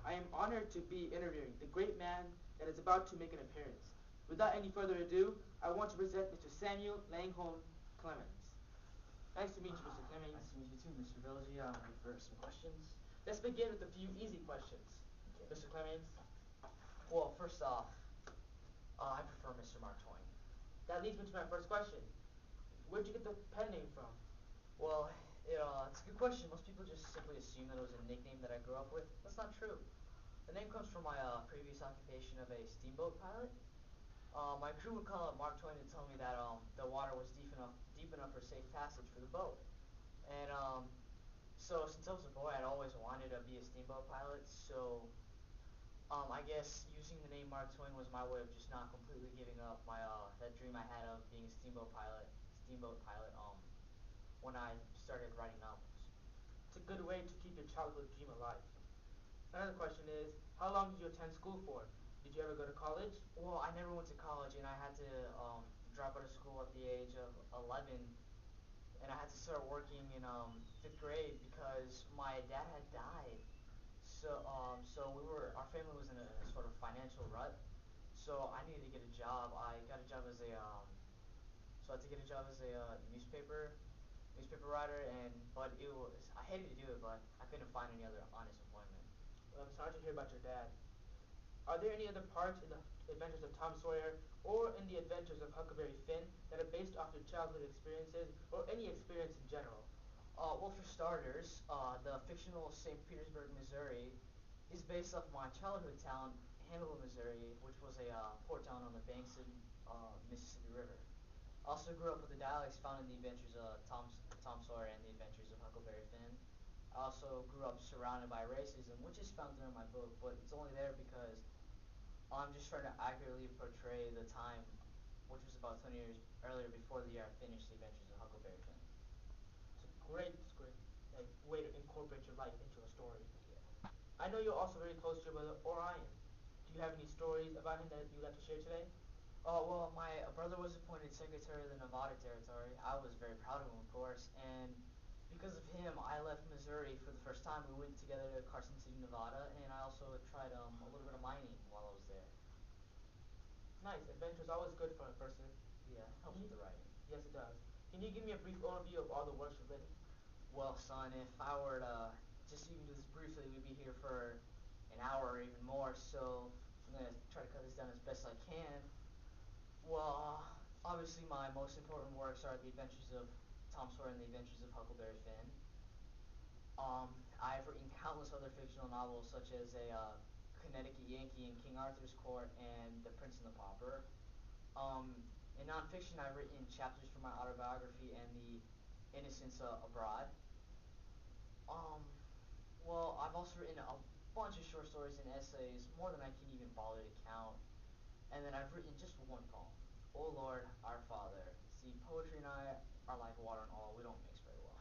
I am honored to be interviewing the great man that is about to make an appearance. Without any further ado, I want to present Mr. Samuel Langhorne Clemens. Nice to meet you, Mr. Clemens. Nice to meet you too, Mr. Vilgi. I'm ready for some questions. Let's begin with a few easy questions. Okay. Mr. Clemens, Well, first off, I prefer Mr. Mark Twain. that leads me to my first question. Where'd you get the pen name from? Well, it's a good question. Most people just simply assume that it was a nickname that I grew up with. That's not true. The name comes from my previous occupation of a steamboat pilot. My crew would call up Mark Twain and tell me that the water was deep enough for safe passage for the boat. And so since I was a boy, I'd always wanted to be a steamboat pilot. So I guess using the name Mark Twain was my way of just not completely giving up my that dream I had of being a steamboat pilot. When I started writing novels. It's a good way to keep your childhood dream alive. Another question is, how long did you attend school for? Did you ever go to college? Well, I never went to college, and I had to drop out of school at the age of 11, and I had to start working in fifth grade because my dad had died. So our family was in a sort of financial rut. So I needed to get a job. I got a job as a so I had to get a job as a newspaper writer, but I hated to do it, but I couldn't find any other honest employment. Well, I'm sorry to hear about your dad. Are there any other parts in the Adventures of Tom Sawyer or in the Adventures of Huckleberry Finn that are based off your childhood experiences or any experience in general? Well, for starters, the fictional St. Petersburg, Missouri, is based off my childhood town, Hannibal, Missouri, which was a port town on the banks of Mississippi River. I also grew up with the dialects found in the Adventures of Tom Sawyer and the Adventures of Huckleberry Finn. I also grew up surrounded by racism, which is found through my book, but it's only there because I'm just trying to accurately portray the time, which was about 20 years earlier before the year I finished the Adventures of Huckleberry Finn. It's a great way to incorporate your life into a story. Yeah. I know you're also very close to your brother Orion. Do you have any stories about him that you'd like to share today? Well, my brother was appointed Secretary of the Nevada Territory. I was very proud of him, of course, and because of him, I left Missouri for the first time. We went together to Carson City, Nevada, and I also tried a little bit of mining while I was there. Nice. Adventure is always good for a person. Yeah, helps with the writing. Yes, it does. Can you give me a brief overview of all the works you've written? Well, son, if I were to just even do this briefly, we'd be here for an hour or even more, so I'm going to try to cut this down as best I can. Well, obviously my most important works are The Adventures of Tom Sawyer and The Adventures of Huckleberry Finn. I've written countless other fictional novels such as a Connecticut Yankee in King Arthur's Court and The Prince and the Pauper. In nonfiction, I've written chapters from my autobiography and The Innocents Abroad. Um, well, I've also written a bunch of short stories and essays, more than I can even bother to count. And then I've written just one poem. Oh Lord, our Father. See, poetry and I are like water and oil. We don't mix very well.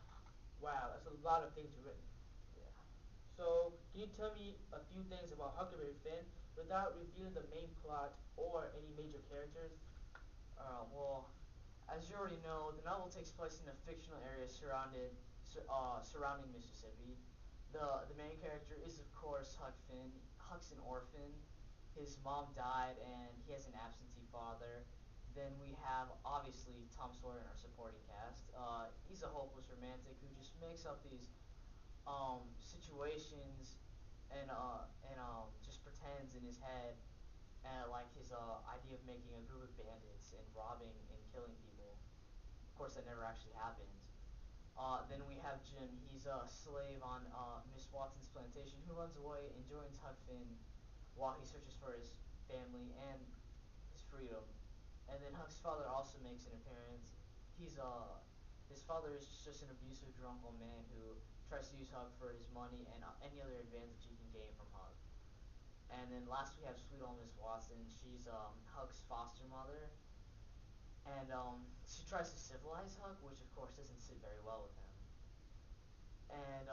Wow, that's a lot of things you've written. Yeah. So, can you tell me a few things about Huckleberry Finn without revealing the main plot or any major characters? Well, as you already know, the novel takes place in a fictional area surrounding Mississippi. The main character is, of course, Huck Finn. Huck's an orphan. His mom died, and he has an absentee father. Then we have, obviously, Tom Sawyer in our supporting cast. He's a hopeless romantic who just makes up these situations and just pretends in his head like his idea of making a group of bandits and robbing and killing people. Of course, that never actually happened. Then we have Jim. He's a slave on Miss Watson's plantation who runs away and joins Huck Finn while he searches for his family and his freedom. And then Huck's father also makes an appearance. His father is just an abusive, drunk old man who tries to use Huck for his money and any other advantage he can gain from Huck. And then last we have sweet old Miss Watson. She's Huck's foster mother, and she tries to civilize Huck, which of course doesn't sit very well with him. And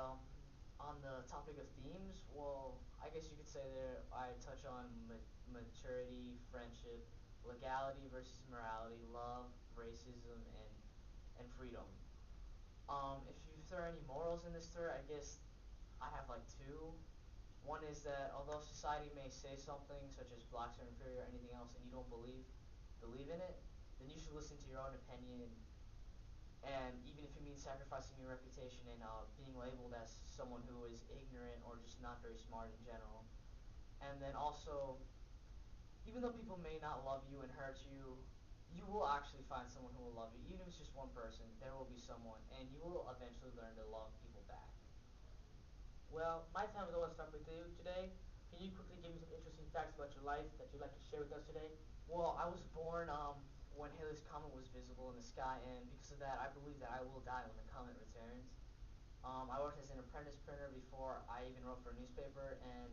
on the topic of themes, well, I guess you could say there I touch on maturity, friendship, legality versus morality, love, racism, and freedom. If there are any morals in this story, I guess I have like two. One is that although society may say something such as blacks are inferior or anything else, and you don't believe in it, then you should listen to your own opinion. And even if it means sacrificing your reputation and being labeled as someone who is ignorant or just not very smart in general. And then also, even though people may not love you and hurt you, you will actually find someone who will love you. Even if it's just one person, there will be someone, and you will eventually learn to love people back. Well, my time is almost up with you today. Can you quickly give me some interesting facts about your life that you'd like to share with us today? Well, I was born when Halley's Comet was visible in the sky, and because of that, I believe that I will die when the comet returns. I worked as an apprentice printer before I even wrote for a newspaper, and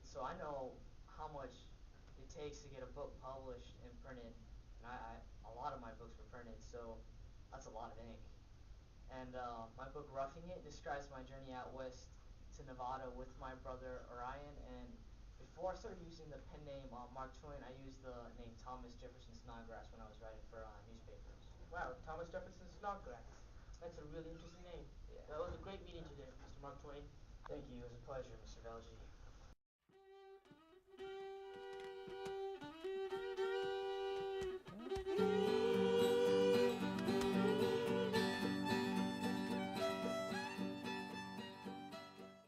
so I know how much it takes to get a book published and printed, and a lot of my books were printed, so that's a lot of ink. And my book Roughing It describes my journey out west to Nevada with my brother Orion. And before I started using the pen name Mark Twain, I used the name Thomas Jefferson Snodgrass when I was writing for newspapers. Wow, Thomas Jefferson Snodgrass. That's a really interesting name. Yeah. Well, it was a great meeting today, Mr. Mark Twain. Thank you. It was a pleasure, Mr. Belgi.